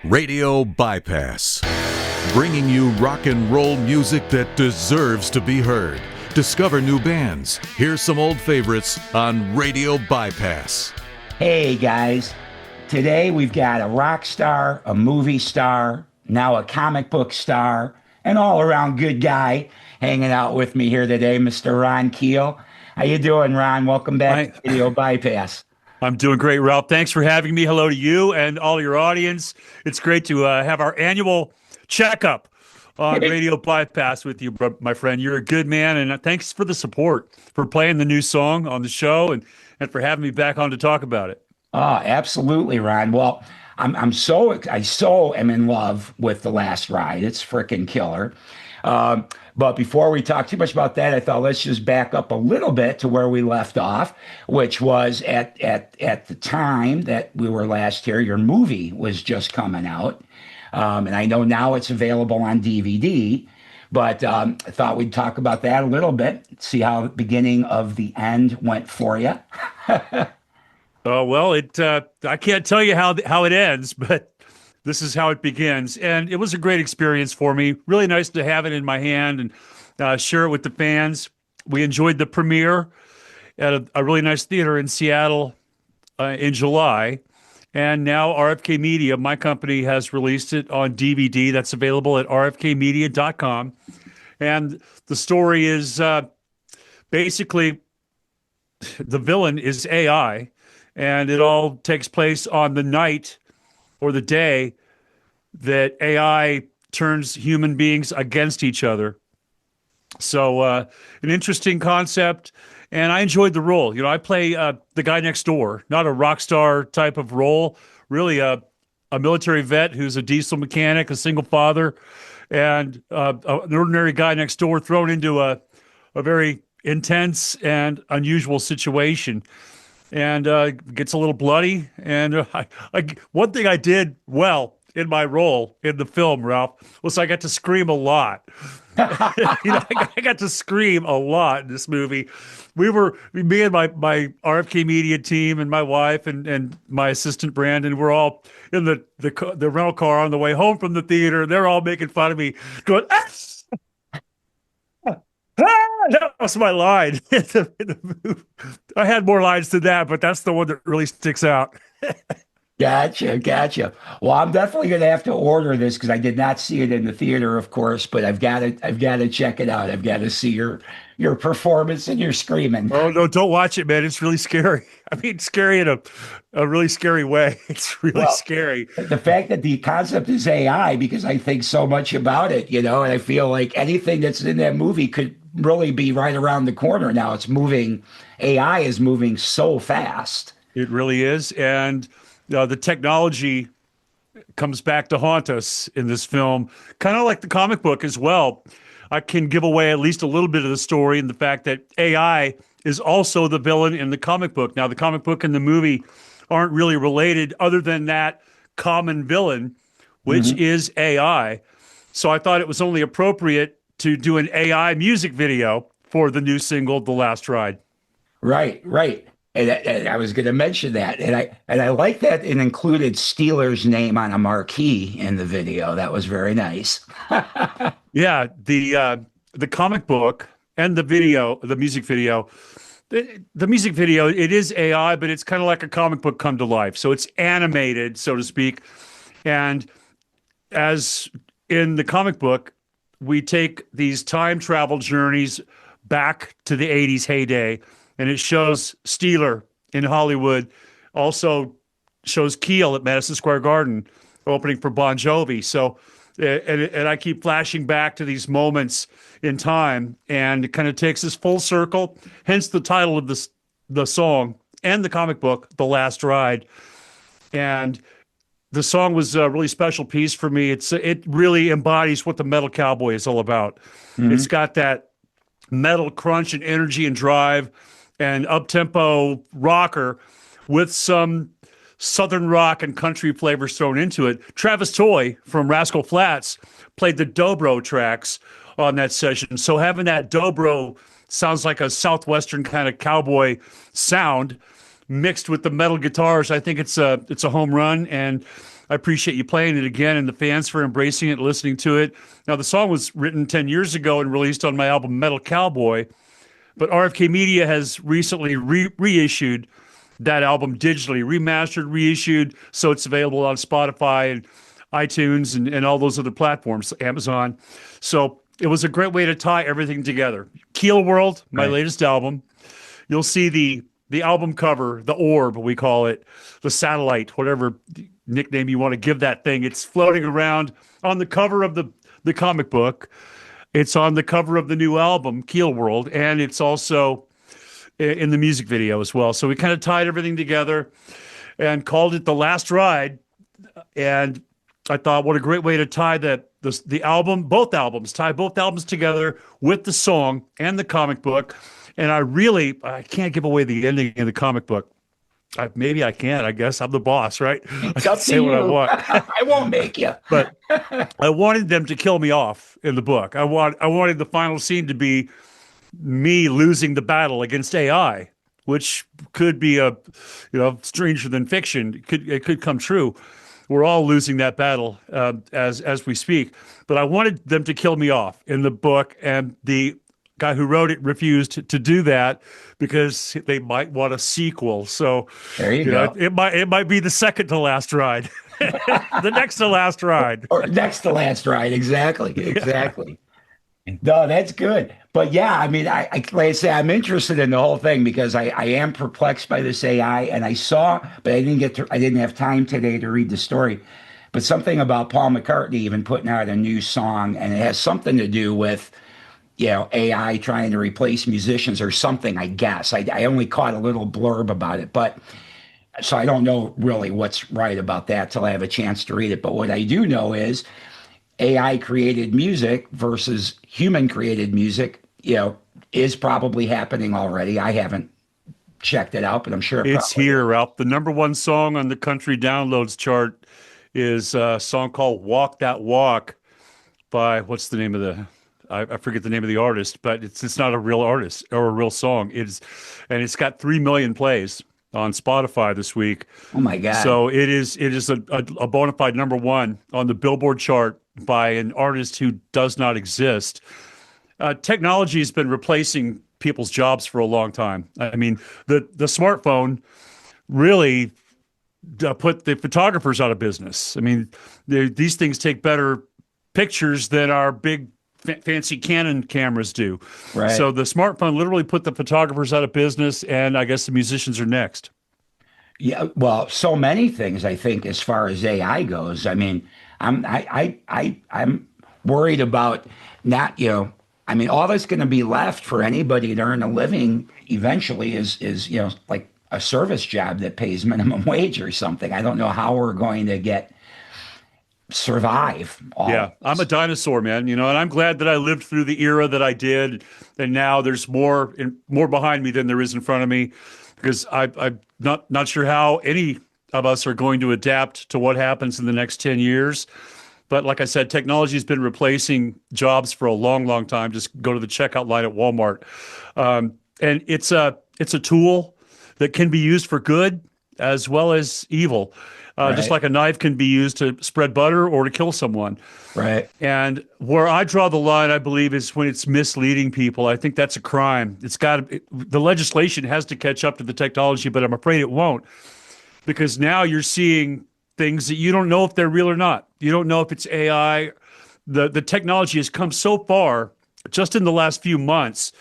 Radio Bypass, bringing you rock and roll music that deserves to be heard. Discover new bands. Here's some old favorites on Radio Bypass. Hey guys, today we've got a rock star, a movie star, now a comic book star, an all-around good guy hanging out with me here today, Mr. Ron Keel. How you doing, Ron? Welcome back to Radio Bypass. I'm doing great, Ralph. Thanks for having me. Hello to you and all your audience. It's great to have our annual checkup on Radio Bypass with you, my friend. You're a good man, and thanks for the support, for playing the new song on the show, and for having me back on to talk about it. Oh, absolutely, Ron. Well, I so am in love with The Last Ride. It's freaking killer. But before we talk too much about that, I thought let's just back up a little bit to where we left off, which was at the time that we were last here, your movie was just coming out. And I know now it's available on DVD, but I thought we'd talk about that a little bit, see how the beginning of the end went for you. Oh, well, I can't tell you how it ends, but this is how it begins. And it was a great experience for me. Really nice to have it in my hand and share it with the fans. We enjoyed the premiere at a really nice theater in Seattle in July. And now RFK Media, my company, has released it on DVD. That's available at rfkmedia.com. And the story is basically the villain is AI, and it all takes place on the night or the day that AI turns human beings against each other. So an interesting concept, and I enjoyed the role. You know, I play the guy next door, not a rock star type of role, really a military vet who's a diesel mechanic, a single father, and an ordinary guy next door thrown into a very intense and unusual situation. And gets a little bloody. And one thing I did well in my role in the film, Ralph, was I got to scream a lot. I got to scream a lot in this movie. Me and my RFK Media team and my wife and my assistant Brandon, we're all in the rental car on the way home from the theater. They're all making fun of me, going, ah! That was my line. I had more lines than that, but that's the one that really sticks out. Gotcha. Well, I'm definitely going to have to order this because I did not see it in the theater, of course, but I've got to check it out. I've got to see your performance and your screaming. Oh no, don't watch it, man. It's really scary. I mean, scary in a really scary way. It's really scary. The fact that the concept is AI, because I think so much about it, and I feel like anything that's in that movie could really be right around the corner now. It's moving. AI is moving so fast. It really is. And the technology comes back to haunt us in this film, kind of like the comic book as well. I can give away at least a little bit of the story and the fact that AI is also the villain in the comic book. Now, the comic book and the movie aren't really related other than that common villain, which is AI. So I thought it was only appropriate to do an AI music video for the new single, The Last Ride. Right. And I was going to mention that, and I like that it included Steeler's name on a marquee in the video. That was very nice. Yeah, the comic book and the video, the music video. The music video, it is AI, but it's kind of like a comic book come to life. So it's animated, so to speak. And as in the comic book, we take these time travel journeys back to the 80s heyday, and it shows Steeler in Hollywood, also shows Keel at Madison Square Garden opening for Bon Jovi. So, and I keep flashing back to these moments in time, and it kind of takes us full circle, hence the title of the song and the comic book, The Last Ride. And the song was a really special piece for me. It really embodies what the Metal Cowboy is all about. It's got that metal crunch and energy and drive and up-tempo rocker with some southern rock and country flavors thrown into it. Travis Toy from Rascal Flatts played the dobro tracks on that session. So having that dobro sounds like a southwestern kind of cowboy sound mixed with the metal guitars. I think it's a home run, and I appreciate you playing it again and the fans for embracing it, listening to it. Now, the song was written 10 years ago and released on my album Metal Cowboy, but RFK Media has recently reissued that album digitally, remastered, reissued, so it's available on Spotify and iTunes and all those other platforms, Amazon. So it was a great way to tie everything together. Keel World, my latest album. You'll see the album cover, the orb, we call it, the satellite, whatever nickname you want to give that thing. It's floating around on the cover of the comic book. It's on the cover of the new album, Keel World, and it's also in the music video as well. So we kind of tied everything together and called it The Last Ride. And I thought, what a great way to tie the album, tie both albums together with the song and the comic book. And I can't give away the ending in the comic book. Maybe I can. I guess I'm the boss, right? I can say what I want. I won't make you. But I wanted them to kill me off in the book. I wanted the final scene to be me losing the battle against AI, which could be stranger than fiction. It could come true. We're all losing that battle as we speak. But I wanted them to kill me off in the book, and the guy who wrote it refused to do that because they might want a sequel. So there you go. It might be the second to last ride, the next to last ride, or next to last ride. Exactly. No, that's good. But yeah, I mean, I like I say, I'm interested in the whole thing because I am perplexed by this AI, and I saw, but I didn't have time today to read the story. But something about Paul McCartney even putting out a new song, and it has something to do with AI trying to replace musicians or something, I guess. I only caught a little blurb about it, but so I don't know really what's right about that till I have a chance to read it. But what I do know is AI created music versus human created music, is probably happening already. I haven't checked it out, but I'm sure it's here, Ralph. The number one song on the country downloads chart is a song called Walk That Walk by, what's the name of I forget the name of the artist, but it's not a real artist or a real song. And it's got 3 million plays on Spotify this week. Oh my God. So it is a bona fide number one on the Billboard chart by an artist who does not exist. Technology has been replacing people's jobs for a long time. I mean, the smartphone really put the photographers out of business. I mean, these things take better pictures than our big fancy Canon cameras do. Right. So the smartphone literally put the photographers out of business, and I guess the musicians are next. Yeah, well, so many things, I think, as far as AI goes. I mean, I'm worried about not, I mean, all that's going to be left for anybody to earn a living eventually is like a service job that pays minimum wage or something. I don't know how we're going to survive. I'm a dinosaur, man, and I'm glad that I lived through the era that I did. And now there's more behind me than there is in front of me, because I'm not sure how any of us are going to adapt to what happens in the next 10 years. But like I said, technology has been replacing jobs for a long, long time. Just go to the checkout line at Walmart. And it's a tool that can be used for good as well as evil. Right. Just like a knife can be used to spread butter or to kill someone. Right. And where I draw the line, I believe, is when it's misleading people. I think that's a crime. The legislation has to catch up to the technology, but I'm afraid it won't, because now you're seeing things that you don't know if they're real or not. You don't know if it's AI. The technology has come so far just in the last few months.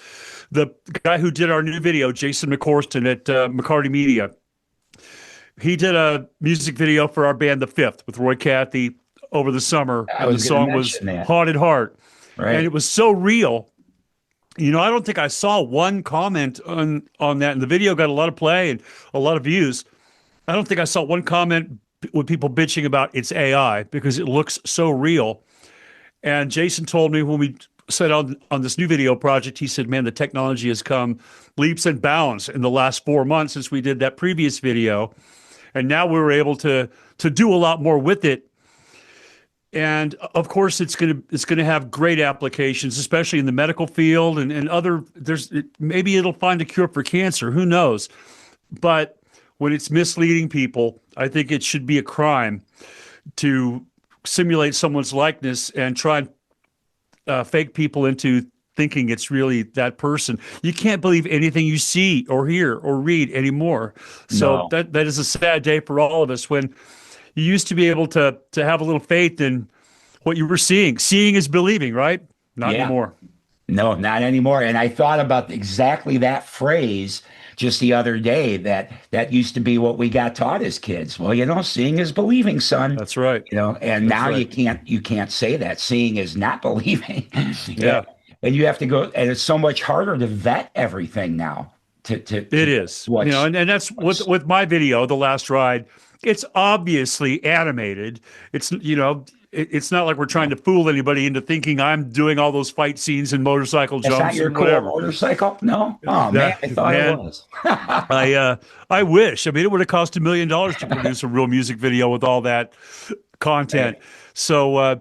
The guy who did our new video, Jason McCorston at McCarty Media, he did a music video for our band, The Fifth, with Roy Cathy over the summer. And the song was Haunted Heart. Right. And it was so real. I don't think I saw one comment on that. And the video got a lot of play and a lot of views. I don't think I saw one comment with people bitching about it's AI, because it looks so real. And Jason told me when we set on this new video project, he said, man, the technology has come leaps and bounds in the last 4 months since we did that previous video. And now we were able to do a lot more with it. And of course, it's going to have great applications, especially in the medical field and other. Maybe it'll find a cure for cancer. Who knows? But when it's misleading people, I think it should be a crime to simulate someone's likeness and try and fake people into thinking it's really that person. You can't believe anything you see or hear or read anymore. So No. that is a sad day for all of us, when you used to be able to have a little faith in what you were seeing. Seeing is believing, right? Not Yeah. anymore. No, not anymore. And I thought about exactly that phrase just the other day, that used to be what we got taught as kids. Well, seeing is believing, son. That's right. And That's now right. you can't say that. Seeing is not believing. Yeah. Yeah, And you have to go, and it's so much harder to vet everything now to it is. what's And that's with my video, The Last Ride. It's obviously animated. It's not like we're trying to fool anybody into thinking I'm doing all those fight scenes and motorcycle that's not jumps your and cool whatever. motorcycle? No? Oh man, I thought it Man, was. I wish. I mean, it would have cost $1 million to produce a real music video with all that content. So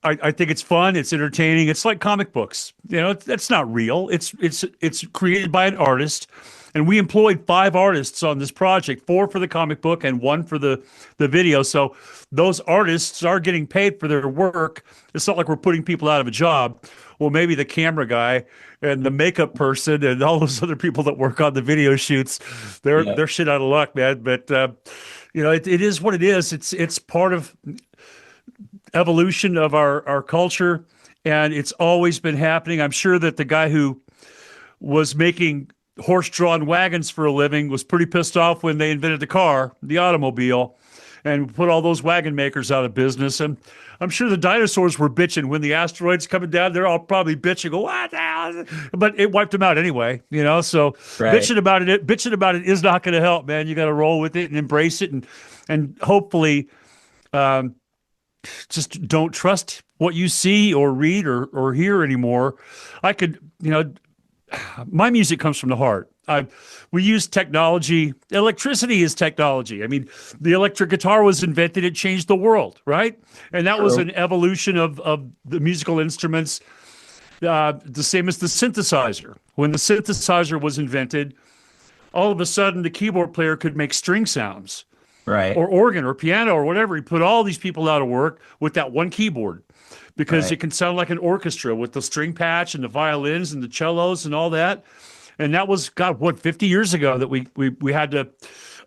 I think it's fun. It's entertaining. It's like comic books. That's not real. It's created by an artist, and we employed 5 artists on this project, 4 for the comic book and 1 for the video. So those artists are getting paid for their work. It's not like we're putting people out of a job. Well, maybe the camera guy and the makeup person and all those other people that work on the video shoots, they're shit out of luck, man. But it is what it is. It's part of evolution of our culture, and it's always been happening. I'm sure that the guy who was making horse-drawn wagons for a living was pretty pissed off when they invented the automobile, and put all those wagon makers out of business. And I'm sure the dinosaurs were bitching when the asteroids coming down. They're all probably bitching, what the hell? But it wiped them out anyway, So Right. bitching about it is not going to help, man. You got to roll with it and embrace it, and hopefully, just don't trust what you see or read or hear anymore. My music comes from the heart. We use technology. Electricity is technology. I mean, the electric guitar was invented. It changed the world, right? And that was an evolution of the musical instruments, the same as the synthesizer. When the synthesizer was invented, all of a sudden the keyboard player could make string sounds, Right. or organ or piano or whatever. He put all these people out of work with that one keyboard, because Right. it can sound like an orchestra with the string patch and the violins and the cellos and all that. And that was, God, 50 years ago that we had to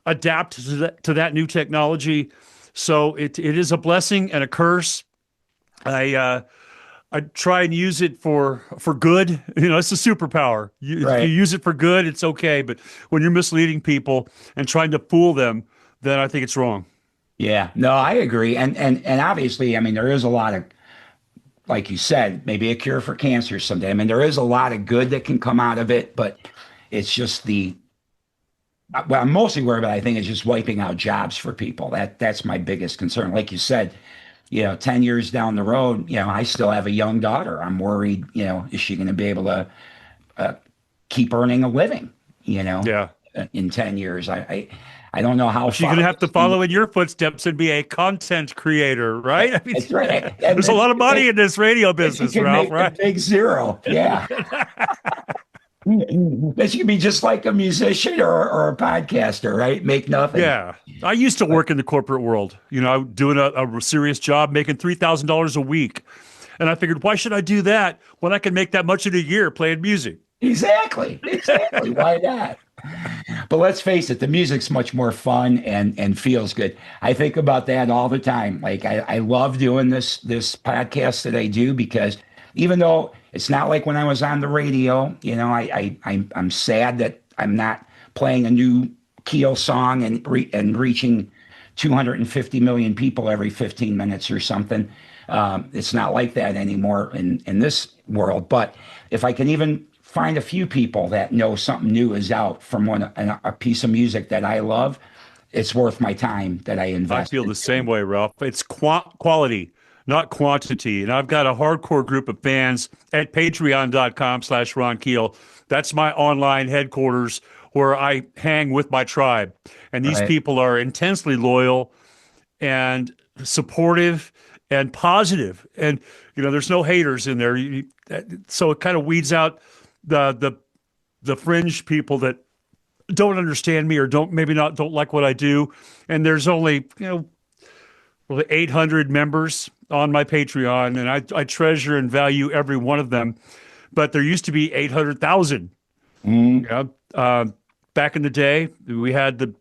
adapt to that new technology. So it is a blessing and a curse. I try and use it for good. It's a superpower. If you use it for good, it's okay. But when you're misleading people and trying to fool them, then I think it's wrong. Yeah, no, I agree. And obviously, I mean, there is a lot of, like you said, maybe a cure for cancer someday. I mean, there is a lot of good that can come out of it, but it's just what I'm mostly worried about, I think, is just wiping out jobs for people. That's my biggest concern. Like you said, 10 years down the road, I still have a young daughter. I'm worried, is she going to be able to keep earning a living, Yeah. in 10 years? I don't know how She's going to have to follow in your footsteps and be a content creator, right? I mean, That's right. there's a lot of money in this radio business, Ralph, right? Big zero. Yeah. That you can be just like a musician or a podcaster, right? Make nothing. Yeah. I used to work in the corporate world, doing a serious job, making $3,000 a week. And I figured, why should I do that when I can make that much in a year playing music? Exactly. Why not? But let's face it, the music's much more fun and feels good. I think about that all the time. Like I love doing this podcast that I do, because even though it's not like when I was on the radio, I'm sad that I'm not playing a new Keel song and reaching 250 million people every 15 minutes or something. It's not like that anymore in this world. But if I can even find a few people that know something new is out from a piece of music that I love, it's worth my time that I invest. I feel the same way, Ralph. It's quality, not quantity. And I've got a hardcore group of fans at patreon.com/Ron Keel. That's my online headquarters where I hang with my tribe. And these people are intensely loyal and supportive and positive. And, there's no haters in there. So it kind of weeds out the fringe people that don't understand me or don't like what I do. And there's only, well, 800 members on my Patreon, and I treasure and value every one of them. But there used to be 800,000. Mm. Yeah. Back in the day, we had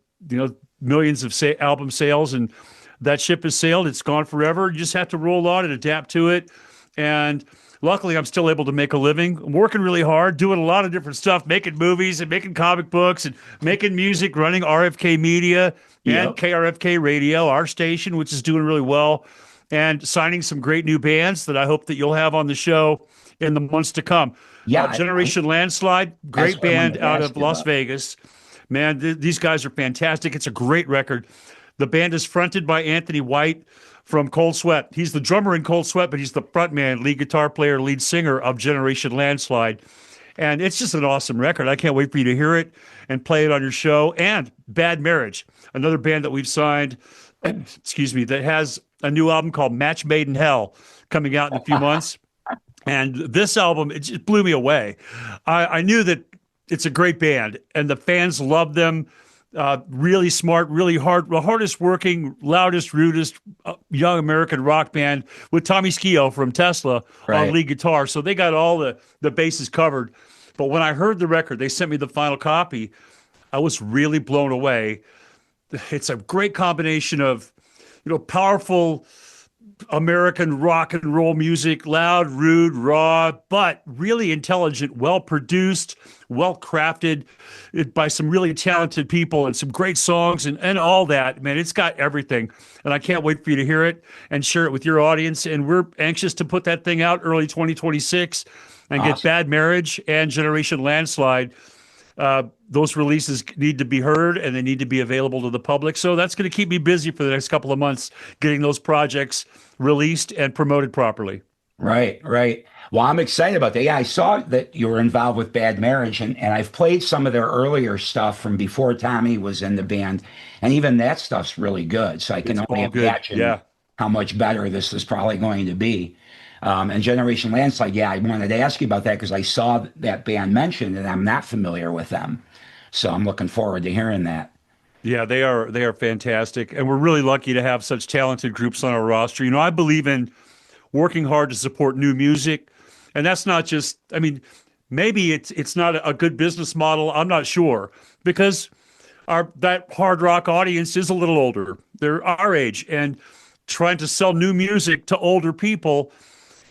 millions of album sales, and that ship has sailed. It's gone forever. You just have to roll on and adapt to it. And luckily, I'm still able to make a living. I'm working really hard, doing a lot of different stuff, making movies and making comic books and making music, running RFK Media and Yep. KRFK Radio, our station, which is doing really well, and signing some great new bands that I hope that you'll have on the show in the months to come. Yeah, Generation Landslide, that's great what I wanted band to out ask of you Las about. Vegas. Man, these guys are fantastic. It's a great record. The band is fronted by Anthony White from Cold Sweat. He's the drummer in Cold Sweat, but he's the frontman, lead guitar player, lead singer of Generation Landslide. And it's just an awesome record. I can't wait for you to hear it and play it on your show. And Bad Marriage, another band that we've signed, excuse me, that has a new album called Match Made in Hell coming out in a few months. And this album, it just blew me away. I knew that it's a great band, and the fans love them. Really smart, really hard, the hardest working, loudest, rudest young American rock band with Tommy Skeoch from Tesla on Right. lead guitar. So they got all the bases covered. But when I heard the record, they sent me the final copy. I was really blown away. It's a great combination of, powerful American rock and roll music, loud, rude, raw, but really intelligent, well produced, well crafted by some really talented people and some great songs and all that. Man, it's got everything. And I can't wait for you to hear it and share it with your audience. And we're anxious to put that thing out early 2026 and get Awesome. Bad Marriage and Generation Landslide. Those releases need to be heard and they need to be available to the public. So that's going to keep me busy for the next couple of months, getting those projects released and promoted properly. Right, right. Well, I'm excited about that. Yeah, I saw that you were involved with Bad Marriage, and I've played some of their earlier stuff from before Tommy was in the band, and even that stuff's really good. So I can It's only all good. imagine Yeah. how much better this is probably going to be. And Generation Landslide, yeah, I wanted to ask you about that because I saw that band mentioned, and I'm not familiar with them. So I'm looking forward to hearing that. Yeah, they are fantastic. And we're really lucky to have such talented groups on our roster. I believe in working hard to support new music. And that's not just, maybe it's not a good business model. I'm not sure because that hard rock audience is a little older. They're our age, and trying to sell new music to older people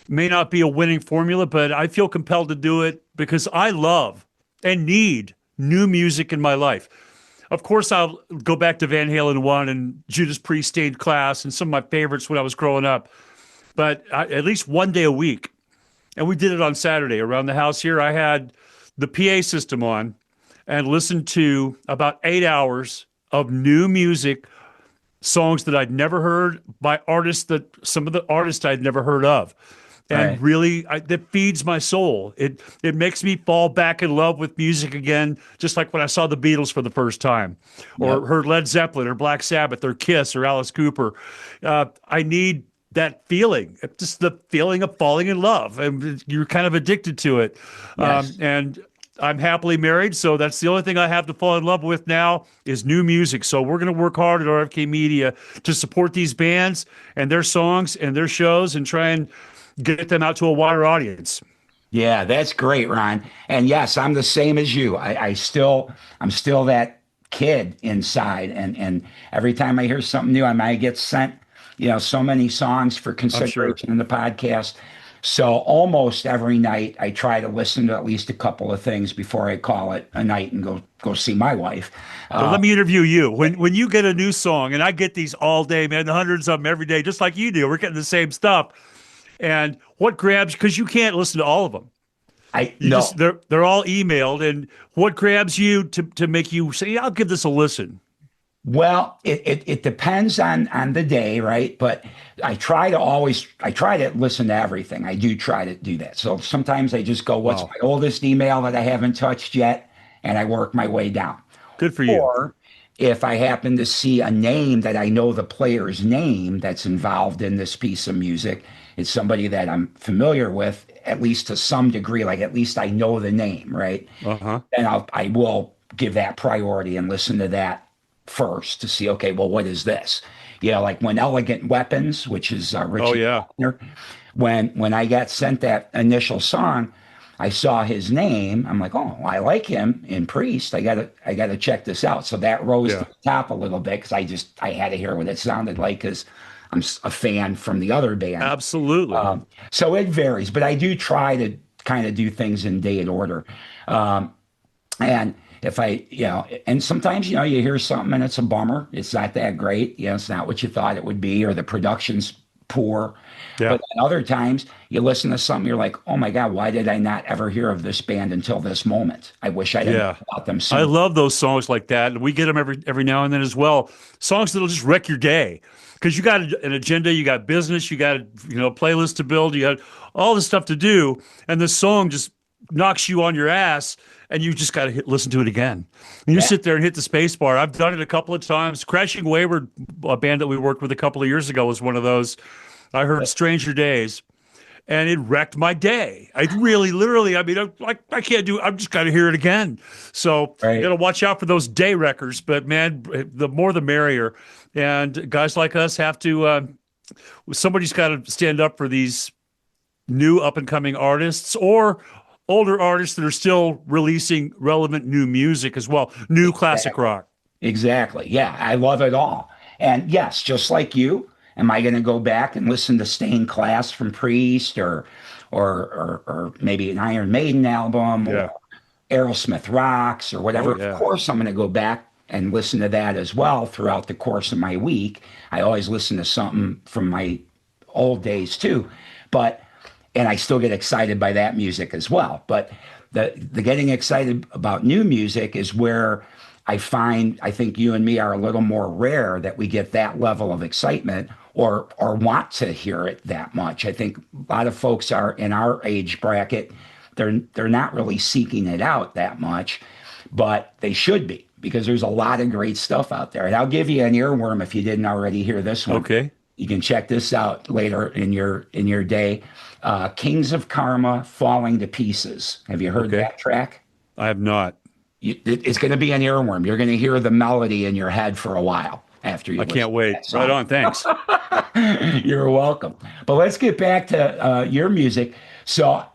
may not be a winning formula, but I feel compelled to do it because I love and need new music in my life. Of course, I'll go back to Van Halen 1 and Judas Priest, Stained Class, and some of my favorites when I was growing up. But at least one day a week, and we did it on Saturday around the house here. I had the PA system on and listened to about 8 hours of new music, songs that I'd never heard by some of the artists I'd never heard of. And Right. really, that feeds my soul. It makes me fall back in love with music again, just like when I saw the Beatles for the first time, or Yep. heard Led Zeppelin, or Black Sabbath, or Kiss, or Alice Cooper. I need that feeling, just the feeling of falling in love, and you're kind of addicted to it. Yes. And I'm happily married, so that's the only thing I have to fall in love with now is new music. So we're going to work hard at RFK Media to support these bands and their songs and their shows and try and get them out to a wider audience. Yeah, that's great, Ron. And yes, I'm the same as you. I'm still that kid inside. And every time I hear something new, I might get sent, so many songs for I'm sure. consideration in the podcast. So almost every night I try to listen to at least a couple of things before I call it a night and go see my wife. So let me interview you. When you get a new song, and I get these all day, man, hundreds of them every day, just like you do. We're getting the same stuff. And what grabs, because you can't listen to all of them. I You no. just they're all emailed, and what grabs you to make you say, yeah, I'll give this a listen. Well, it depends on the day, right? But I try to listen to everything. I do try to do that. So sometimes I just go, what's Wow. my oldest email that I haven't touched yet? And I work my way down. Good for you. Or if I happen to see a name that I know the player's name that's involved in this piece of music, it's somebody that I'm familiar with, at least to some degree, like at least I know the name, right? Uh-huh. Then I will give that priority and listen to that first to see, okay, well, what is this? Yeah, like when Elegant Weapons, which is Oh Richie yeah. Faulkner, when I got sent that initial song, I saw his name. I'm like, oh, I like him in Priest. I gotta check this out. So that rose to Yeah. the top a little bit because I had to hear what it sounded like because a fan from the other band. Absolutely. So it varies, but I do try to kind of do things in date order. Um, and if and sometimes, you hear something and it's a bummer. It's not that great. It's not what you thought it would be, or the production's poor. Yeah. But then other times you listen to something, you're like, oh my God, why did I not ever hear of this band until this moment? I wish I'd have known Yeah. about them I sooner. love those songs like that. And we get them every now and then as well. Songs that'll just wreck your day. Because you got an agenda, you got business, you got a playlist to build, you got all this stuff to do, and this song just knocks you on your ass, and you just got to listen to it again. And you Yeah. sit there and hit the space bar. I've done it a couple of times. Crashing Wayward, a band that we worked with a couple of years ago, was one of those. I heard Stranger Days, and it wrecked my day. I really, literally, I mean, I can't do. I've just got to hear it again. So you got Right. to watch out for those day wreckers. But man, the more the merrier. And guys like us have to. Somebody's got to stand up for these new up and coming artists or older artists that are still releasing relevant new music as well, new classic rock. Exactly. Yeah, I love it all. And yes, just like you, am I going to go back and listen to Stained Class from Priest or maybe an Iron Maiden album or Yeah. Aerosmith Rocks or Oh whatever? Of yeah. course, I'm going to go back and listen to that as well throughout the course of my week. I always listen to something from my old days too, and I still get excited by that music as well. But the getting excited about new music is where I think you and me are a little more rare that we get that level of excitement or want to hear it that much. I think a lot of folks are in our age bracket, they're not really seeking it out that much, but they should be because there's a lot of great stuff out there. And I'll give you an earworm if you didn't already hear this one. Okay. You can check this out later in your day. Kings of Karma, Falling to Pieces. Have you heard Okay. that track? I have not. It's going to be an earworm. You're going to hear the melody in your head for a while after you. I listen can't to wait. that song. Right on. Thanks. You're welcome. But let's get back to your music. So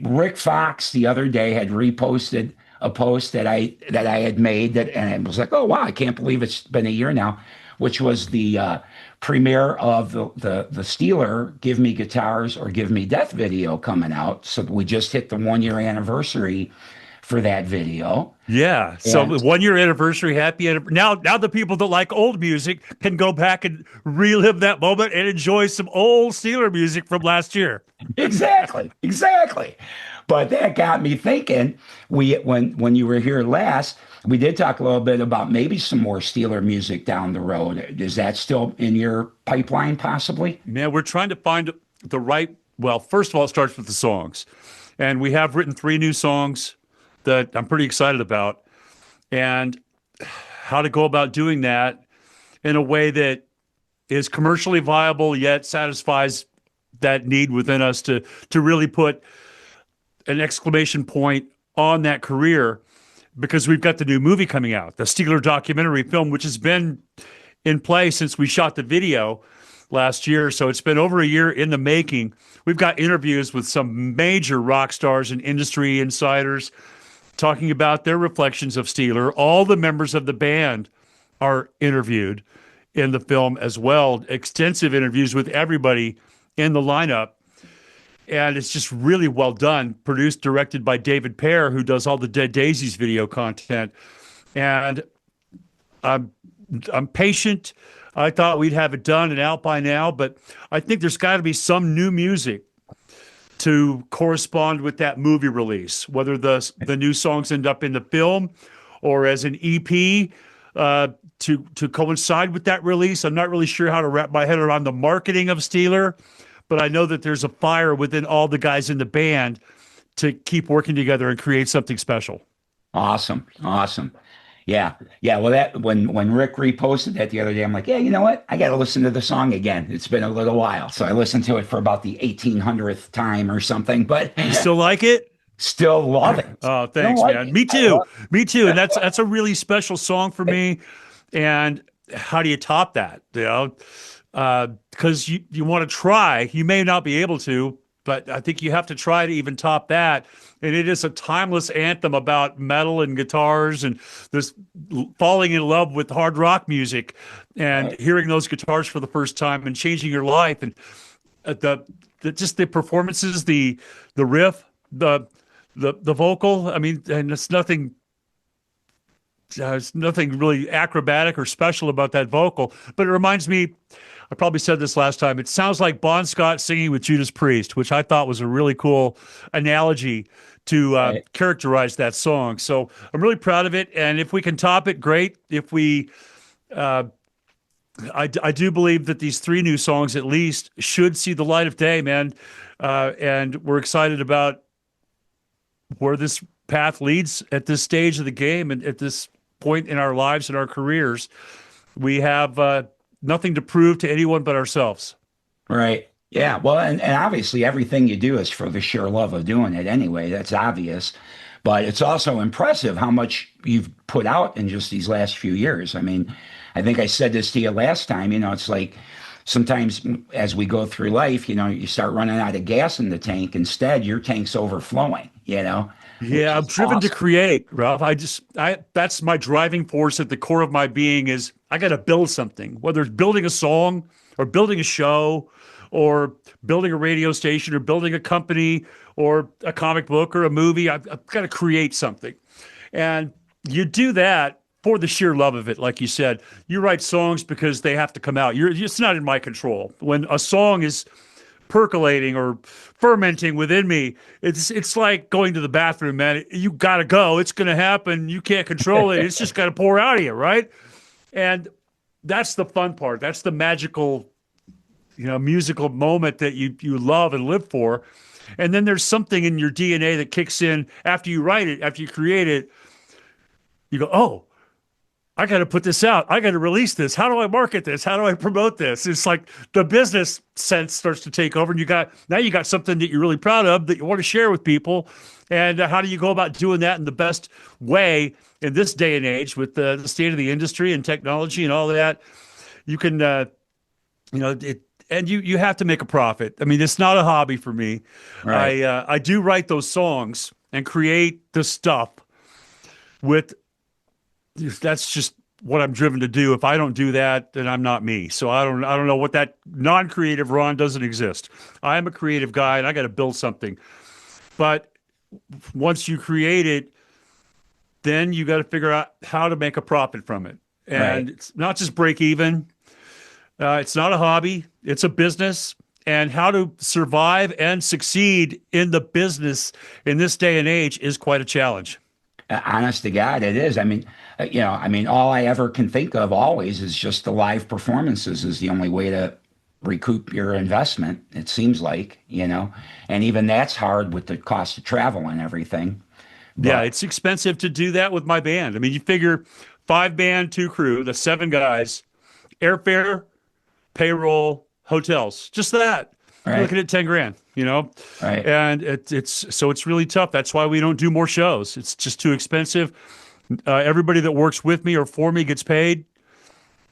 Rick Fox the other day had reposted a post that I had made and it was like, oh wow, I can't believe it's been a year now, which was the premiere of the Steeler "Give Me Guitars or Give Me Death" video coming out. So we just hit the 1 year anniversary for that video. Yeah. So And 1 year anniversary, happy anniversary. Now the people that like old music can go back and relive that moment and enjoy some old Steeler music from last year. exactly. But that got me thinking. When you were here last, we did talk a little bit about maybe some more Steeler music down the road. Is that still in your pipeline, possibly? Man, we're trying to find the right. Well, first of all, it starts with the songs. And we have written 3 new songs that I'm pretty excited about. And how to go about doing that in a way that is commercially viable yet satisfies that need within us to really put an exclamation point on that career, because we've got the new movie coming out, the Steeler documentary film, which has been in play since we shot the video last year. So it's been over a year in the making. We've got interviews with some major rock stars and industry insiders talking about their reflections of Steeler. All the members of the band are interviewed in the film as well. Extensive interviews with everybody in the lineup. And it's just really well done. Produced, directed by David Pear, who does all the Dead Daisies video content. And I'm patient. I thought we'd have it done and out by now, but I think there's got to be some new music to correspond with that movie release, whether the new songs end up in the film or as an EP to coincide with that release. I'm not really sure how to wrap my head around the marketing of Steeler, but I know that there's a fire within all the guys in the band to keep working together and create something special. Awesome. Yeah. Well, that when Rick reposted that the other day, I'm like, yeah, you know what? I got to listen to the song again. It's been a little while, so I listened to it for about the 1800th time or something. But You still like it? still love it. Oh, thanks, like man. it. Me too. Me too. And that's a really special song for me. And how do you top that? Because you want to try. You may not be able to, but I think you have to try to even top that. And it is a timeless anthem about metal and guitars and this falling in love with hard rock music and hearing those guitars for the first time and changing your life. And just the performances, the riff, the vocal. I mean, and it's nothing. There's nothing really acrobatic or special about that vocal, but it reminds me. I probably said this last time. It sounds like Bon Scott singing with Judas Priest, which I thought was a really cool analogy to characterize that song. So I'm really proud of it, and if we can top it, great. If we, I do believe that these 3 new songs at least should see the light of day, man. And we're excited about where this path leads at this stage of the game and at this point in our lives and our careers. We have nothing to prove to anyone but ourselves. Right. Yeah. Well, and obviously everything you do is for the sheer love of doing it anyway. That's obvious. But it's also impressive how much you've put out in just these last few years. I mean, I think I said this to you last time, it's like sometimes as we go through life, you start running out of gas in the tank. Instead, your tank's overflowing, Yeah, I'm driven to create, Ralph. That's my driving force at the core of my being is I got to build something, whether it's building a song or building a show or building a radio station or building a company or a comic book or a movie. I've got to create something. And you do that for the sheer love of it. Like you said, you write songs because they have to come out. It's not in my control. When a song is percolating or fermenting within me, it's like going to the bathroom, man. You got to go. It's going to happen. You can't control it. It's just got to pour out of you, right? And that's the fun part. That's the magical, musical moment that you love and live for. And then there's something in your DNA that kicks in after you write it, after you create it. You go, oh, I got to put this out. I got to release this. How do I market this? How do I promote this? It's like the business sense starts to take over, and you got something that you're really proud of that you want to share with people. And how do you go about doing that in the best way in this day and age with the state of the industry and technology and all that? You can, and you have to make a profit. I mean, it's not a hobby for me. Right. I do write those songs and create the stuff with. That's just what I'm driven to do. If I don't do that, then I'm not me. So I don't know what that non-creative Ron doesn't exist. I am a creative guy and I got to build something. But once you create it, then you got to figure out how to make a profit from it. And It's not just break even. It's not a hobby. It's a business. And how to survive and succeed in the business in this day and age is quite a challenge. Honest to God, it is. I mean, all I ever can think of always is just the live performances is the only way to recoup your investment, it seems like, and even that's hard with the cost of travel and everything. But, yeah, it's expensive to do that with my band. I mean, you figure 5 band, 2 crew, the 7 guys, airfare, payroll, hotels, just that. Right. You're looking at 10 grand, Right. And it's really tough. That's why we don't do more shows. It's just too expensive. Everybody that works with me or for me gets paid.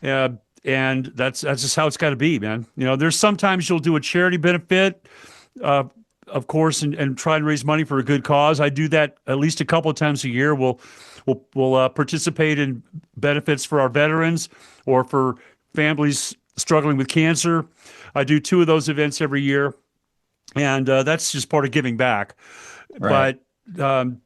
And that's just how it's got to be, man. There's sometimes you'll do a charity benefit, of course, and try and raise money for a good cause. I do that at least a couple of times a year. We'll participate in benefits for our veterans or for families struggling with cancer. I do 2 of those events every year, and that's just part of giving back. Right. But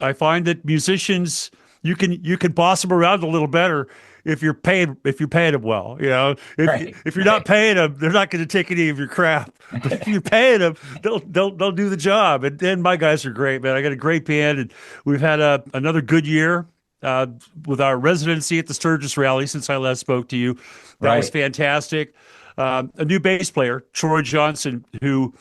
I find that musicians, you can boss them around a little better if you're paying them well. If you're not paying them, they're not going to take any of your crap. But if you're paying them, they'll do the job. And my guys are great, man. I got a great band, and we've had another good year with our residency at the Sturgis Rally since I last spoke to you. That was fantastic. A new bass player, Troy Johnson, who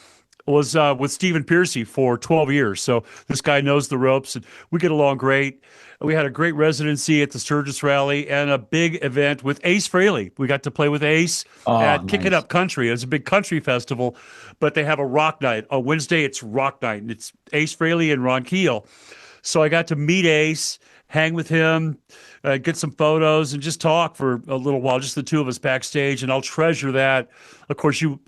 was with Stephen Piercy for 12 years. So this guy knows the ropes, and we get along great. We had a great residency at the Sturgis Rally and a big event with Ace Frehley. We got to play with Ace at Kick It Up Country. It was a big country festival, but they have a rock night. On Wednesday, it's rock night, and it's Ace Frehley and Ron Keel. So I got to meet Ace, hang with him, get some photos, and just talk for a little while, just the two of us backstage. And I'll treasure that. Of course, you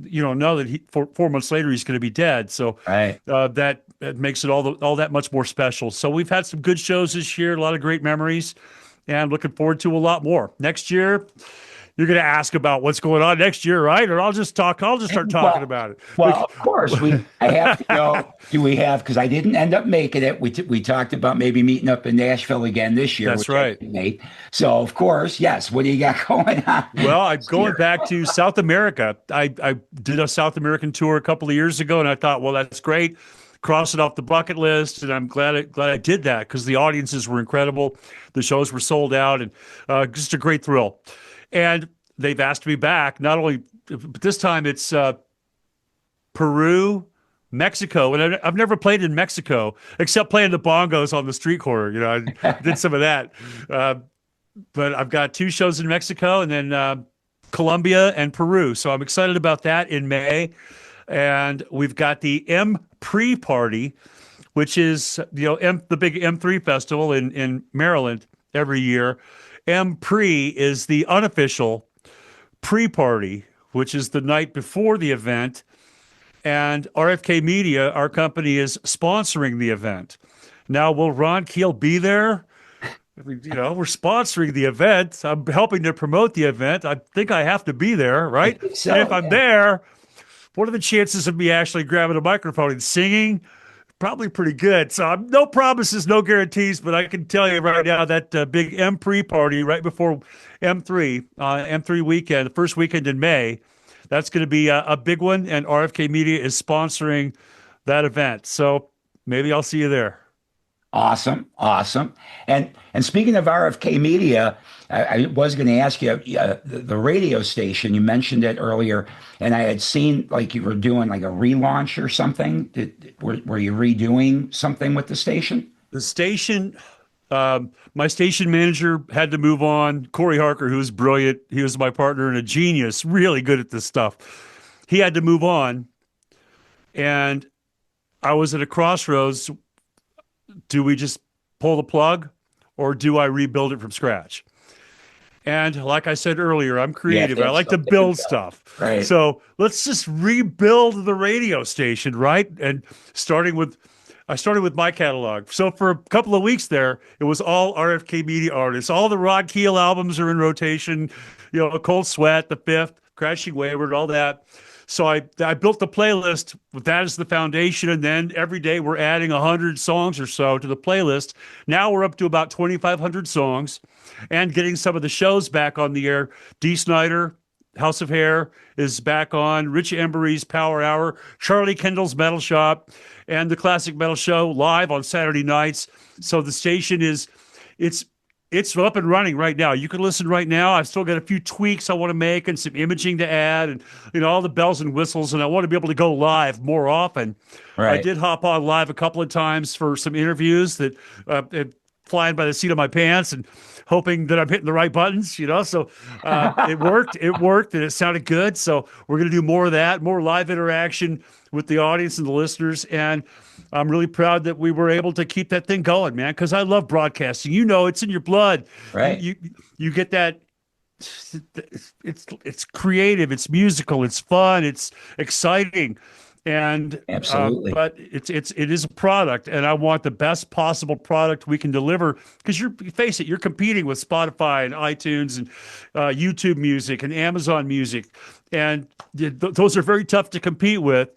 don't know that 4 months later he's going to be dead. So Right. that makes it all that much more special. So we've had some good shows this year, a lot of great memories, and looking forward to a lot more next year. You're going to ask about what's going on next year, right? Or I'll just start talking about it. Well, of course, I have to know. Do we have? Because I didn't end up making it. We talked about maybe meeting up in Nashville again this year. That's right. So, of course, yes. What do you got going on? Well, I'm going back to South America. I did a South American tour a couple of years ago, and I thought, well, that's great. Cross it off the bucket list, and I'm glad I did that because the audiences were incredible. The shows were sold out, and just a great thrill. And they've asked me back, not only, but this time it's Peru, Mexico. And I've never played in Mexico except playing the bongos on the street corner. I did some of that. But I've got 2 shows in Mexico and then Colombia and Peru. So I'm excited about that in May. And we've got the M pre-party, which is, the big M3 festival in Maryland every year. M pre is the unofficial pre-party, which is the night before the event. And RFK Media, our company, is sponsoring the event. Now, will Ron Keel be there? We're sponsoring the event. I'm helping to promote the event. I think I have to be there, right? So, and if I'm there, what are the chances of me actually grabbing a microphone and singing? Probably pretty good. So no promises, no guarantees, but I can tell you right now that big M pre-party right before M3 weekend, the first weekend in May, that's going to be a big one, and RFK Media is sponsoring that event. So maybe I'll see you there. Awesome. And speaking of RFK Media, I was going to ask you the radio station. You mentioned it earlier, and I had seen like you were doing like a relaunch or something. Were you redoing something with the station? The station, my station manager had to move on. Corey Harker, who was brilliant, he was my partner and a genius, really good at this stuff. He had to move on, and I was at a crossroads. Do we just pull the plug or do I rebuild it from scratch? And like I said earlier, I'm creative. I like to build stuff. Right. So let's just rebuild the radio station, right? And I started with my catalog. So for a couple of weeks there, it was all RFK Media artists. All the Rod Keel albums are in rotation, A Cold Sweat, The Fifth, Crashing Wayward, all that. So I built the playlist with that as the foundation, and then every day we're adding 100 songs or so to the playlist. Now we're up to about 2,500 songs and getting some of the shows back on the air. Dee Snider, House of Hair is back on, Richie Embry's Power Hour, Charlie Kendall's Metal Shop, and the Classic Metal Show live on Saturday nights. So the station it's up and running right now. You can listen right now. I've still got a few tweaks I want to make and some imaging to add and, all the bells and whistles. And I want to be able to go live more often. Right. I did hop on live a couple of times for some interviews that flying by the seat of my pants and hoping that I'm hitting the right buttons, So it worked. It worked and it sounded good. So we're going to do more of that, more live interaction with the audience and the listeners. And I'm really proud that we were able to keep that thing going, man, because I love broadcasting. It's in your blood. Right. You get that. It's creative. It's musical. It's fun. It's exciting. And absolutely, but it is a product, and I want the best possible product we can deliver. Because face it, you're competing with Spotify and iTunes and YouTube Music and Amazon Music, and those are very tough to compete with.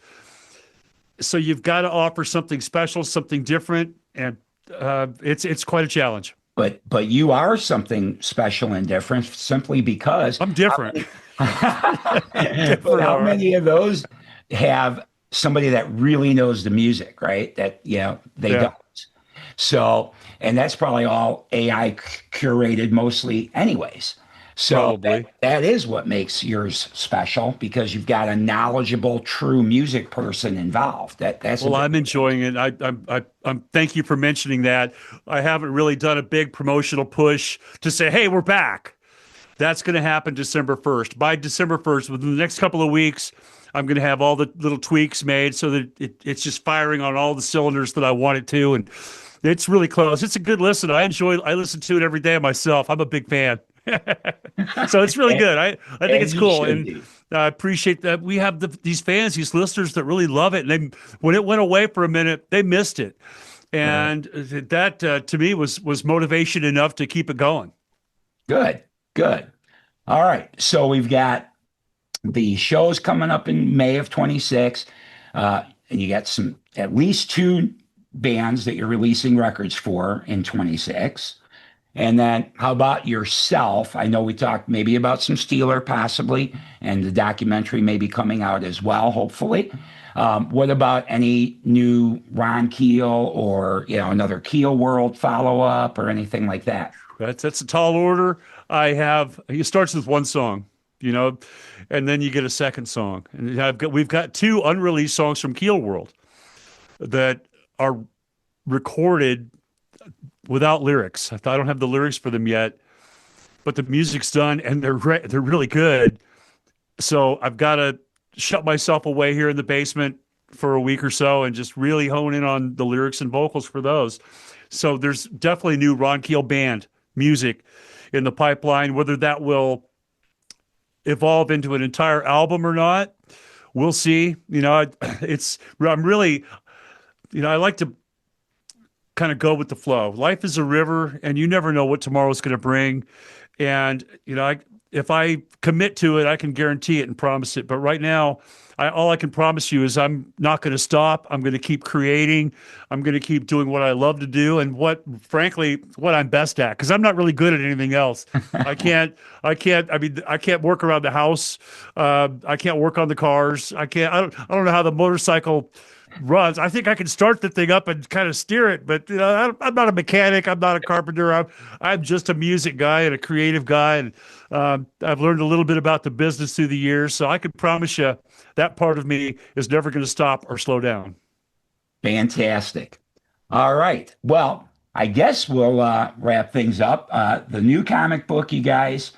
So you've got to offer something special, something different, and it's quite a challenge. But you are something special and different simply because I'm different. How many of those have somebody that really knows the music, right? That they don't. So, and that's probably all AI curated mostly anyways. So that is what makes yours special, because you've got a knowledgeable, true music person involved. That's I'm enjoying it. I'm thank you for mentioning that. I haven't really done a big promotional push to say, hey, we're back. That's going to happen December 1st. By December 1st, within the next couple of weeks, I'm going to have all the little tweaks made so that it's just firing on all the cylinders that I want it to. And It's really close. It's a good listen. I listen to it every day myself. I'm a big fan. So it's really good. I think As it's you cool. should And be. I appreciate that we have these fans, these listeners that really love it. And they, when it went away for a minute, they missed it. Right. And that to me was motivation enough to keep it going. Good, good. All right. So we've got the shows coming up in May of 26. And you got at least two bands that you're releasing records for in 26. And then how about yourself? I know we talked maybe about some Steeler possibly, and the documentary may be coming out as well, hopefully. What about any new Ron Keel or another Keel World follow up or anything like that? That's a tall order. It starts with one song, you know, and then you get a second song. And we've got two unreleased songs from Keel World that are recorded without lyrics. I don't have the lyrics for them yet, but the music's done and they're really good. So I've got to shut myself away here in the basement for a week or so and just really hone in on the lyrics and vocals for those. So there's definitely new Ron Keel band music in the pipeline. Whether that will evolve into an entire album or not, we'll see. I'm really, I like to kind of go with the flow. Life is a river, and you never know what tomorrow's going to bring. And if I commit to it, I can guarantee it and promise it. But right now, all I can promise you is I'm not going to stop. I'm going to keep creating. I'm going to keep doing what I love to do and frankly, what I'm best at. Because I'm not really good at anything else. I can't. I can't work around the house. I can't work on the cars. I can't. I don't know how the motorcycle runs. I think I can start the thing up and kind of steer it, but I'm not a mechanic. I'm not a carpenter. I'm just a music guy and a creative guy, and I've learned a little bit about the business through the years. So I can promise you that part of me is never going to stop or slow down. Fantastic. All right. Well, I guess we'll wrap things up. The new comic book, you guys,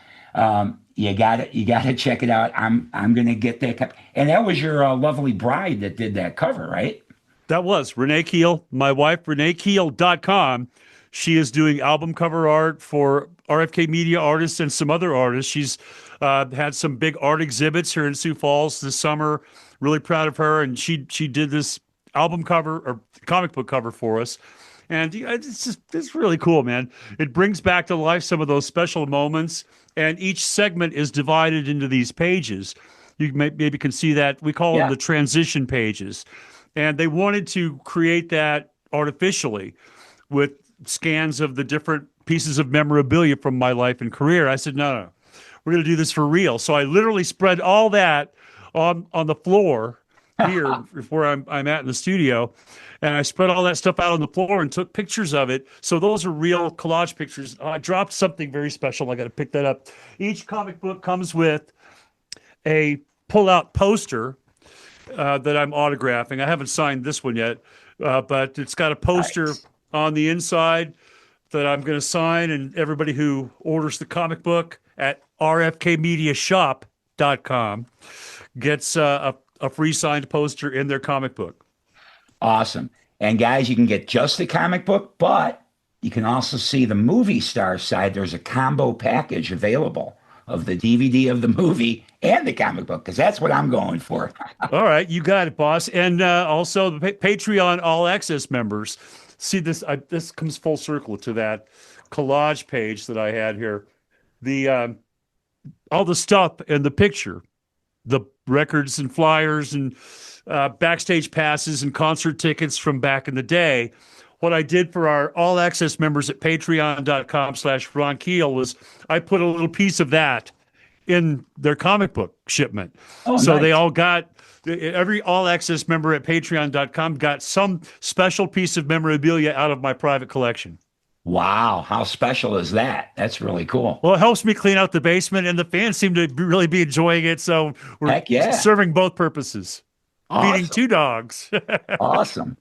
you got to check it out. I'm going to get that. And that was your lovely bride that did that cover, right? That was Renee Keel, my wife, ReneeKeel.com. She is doing album cover art for RFK Media artists and some other artists. She's had some big art exhibits here in Sioux Falls this summer. Really proud of her. And she did this album cover or comic book cover for us. And it's really cool, man. It brings back to life some of those special moments. And each segment is divided into these pages. You maybe can see that. We call them the transition pages. And they wanted to create that artificially with scans of the different pieces of memorabilia from my life and career. I said, no, we're going to do this for real. So I literally spread all that on the floor here where I'm at in the studio. And I spread all that stuff out on the floor and took pictures of it. So those are real collage pictures. I dropped something very special. I got to pick that up. Each comic book comes with a pull-out poster that I'm autographing. I haven't signed this one yet, but it's got a poster on the inside that I'm going to sign, and everybody who orders the comic book at rfkmediashop.com gets a free signed poster in their comic book. Awesome. And guys, you can get just the comic book, but you can also see the movie star side. There's a combo package available of the DVD of the movie and the comic book, because that's what I'm going for. All right, you got it, boss. And also the Patreon All Access members. See this? This comes full circle to that collage page that I had here. The all the stuff in the picture, the records and flyers and backstage passes and concert tickets from back in the day. What I did for our all access members at patreon.com/Ron Keel was I put a little piece of that in their comic book shipment. Oh, so nice. They all got, every all access member at patreon.com got some special piece of memorabilia out of my private collection. Wow. How special is that? That's really cool. Well, it helps me clean out the basement, and the fans seem to really be enjoying it. So we're serving both purposes. Awesome. Feeding two dogs. Awesome.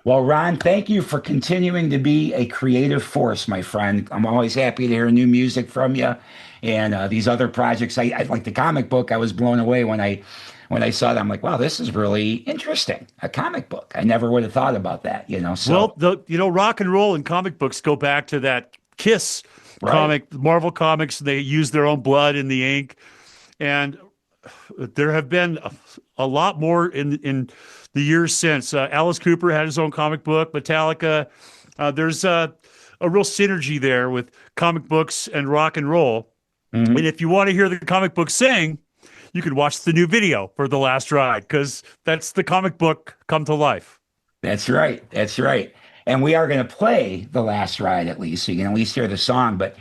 Well, Ron, thank you for continuing to be a creative force, my friend. I'm always happy to hear new music from you, and these other projects. I like the comic book. I was blown away when I saw that. I'm like, wow, this is really interesting. A comic book. I never would have thought about that. So Well, rock and roll and comic books go back to that Kiss right. comic, Marvel Comics. They use their own blood in the ink, and there have been a lot more in the years since. Alice Cooper had his own comic book. Metallica. There's a real synergy there with comic books and rock and roll. Mm-hmm. And if you want to hear the comic book sing, you can watch the new video for The Last Ride, because that's the comic book come to life. That's right. That's right. And we are going to play The Last Ride at least, so you can at least hear the song. But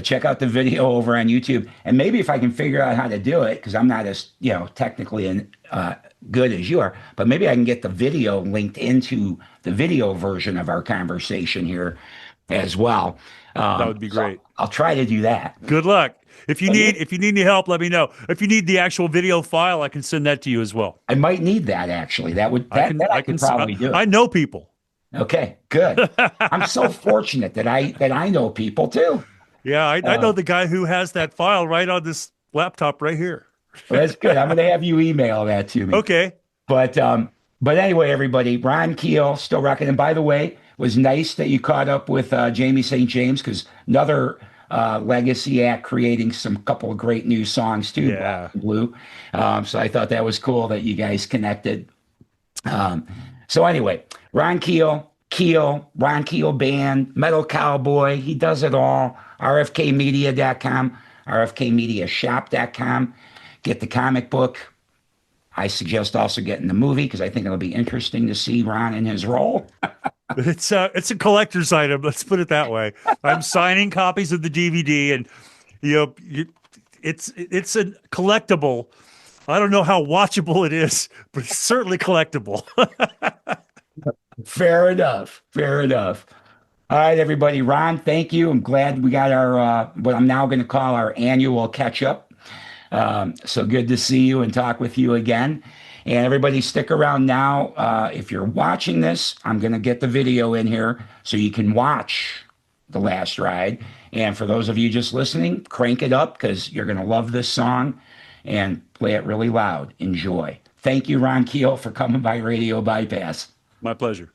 check out the video over on YouTube, and maybe if I can figure out how to do it, because I'm not as technically good as you are, but maybe I can get the video linked into the video version of our conversation here as well. That would be great. So I'll try to do that. Good luck. If you need any help, let me know. If you need the actual video file, I can send that to you as well. I might need that actually. I could probably do it. I know people. Okay, good. I'm so fortunate that I know people too. Yeah, I know the guy who has that file right on this laptop right here. Well, that's good. I'm going to have you email that to me. Okay. But anyway, everybody, Ron Keel still rocking. And by the way, it was nice that you caught up with Jamie St. James, because another legacy act creating some couple of great new songs too. Yeah. Blue. So I thought that was cool that you guys connected. So anyway, Ron Keel, Ron Keel Band, Metal Cowboy, he does it all. RFKmedia.com, RFKmediashop.com. Get the comic book. I suggest also getting the movie, because I think it'll be interesting to see Ron in his role. It's a collector's item. Let's put it that way. I'm signing copies of the DVD, and it's a collectible. I don't know how watchable it is, but it's certainly collectible. Fair enough. Fair enough. All right, everybody. Ron, thank you. I'm glad we got our what I'm now going to call our annual catch up. So good to see you and talk with you again. And everybody, stick around now. If you're watching this, I'm going to get the video in here so you can watch The Last Ride. And for those of you just listening, crank it up, because you're going to love this song, and play it really loud. Enjoy. Thank you, Ron Keel, for coming by Radio Bypass. My pleasure.